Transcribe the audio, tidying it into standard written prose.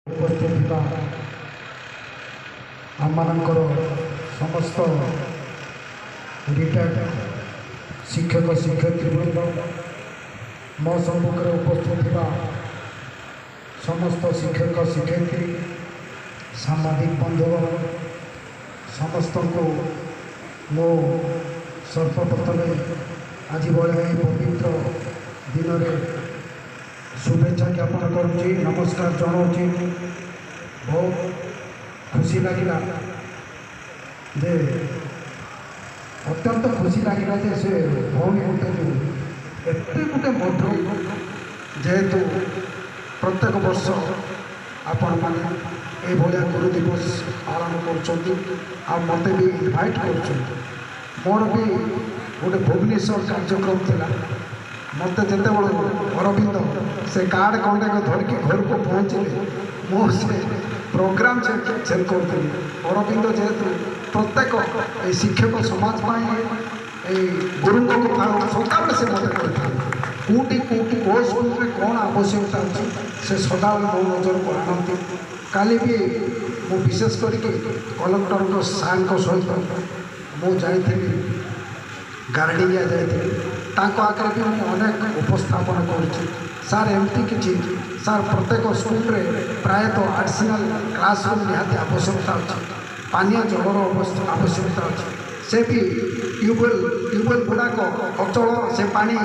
उपस्थित आमମାନଙ୍କର समस्त रिटायर्ड शिक्षक शिक्षयित्रीवृंद मो सम्मुखें उपस्थित समस्त शिक्षक शिक्षयित्री सामाजिक बंधुगण समस्त को मो सर्वप्रथम आज भाया पवित्र दिन में शुभेच्छा ज्ञापन करुँच नमस्कार जनाऊँ। बहुत खुशी लगिला जे अत्यंत खुशी लगिला जे से भौणी गोटे एत गोटे मधु जेहेतु प्रत्येक वर्ष आपण मैंने ये गुरु दिवस पालन कर मत भी इनभाइट कर मोर भी गोटे भुवनेश्वर कार्यक्रम थिला मत जिते अरविंद से कार्ड कंडे धरिकी घर को पहुँचले मुझे प्रोग्राम चेक करी अरविंद जेहेतु प्रत्येक शिक्षक समाज गुरु कथा सदा से मत कौटी कौटी कौ स्कूल में कौन आवश्यकता अच्छी से सदा मो नजर को आनती काली भी मु विशेष करके कलेक्टर सार सहित मु जाइली गार्डिया जाइली आगे भी मुझे अनेक उपस्थापन कर सार एमती कि सार प्रत्येक स्कूल में प्रायतः आर्डिशनल क्लासरूम निहाती आवश्यकता अच्छी पानीय जलर आवश्यकता अच्छी से भी ट्यूबवेल गुड़ाक अचल से पानी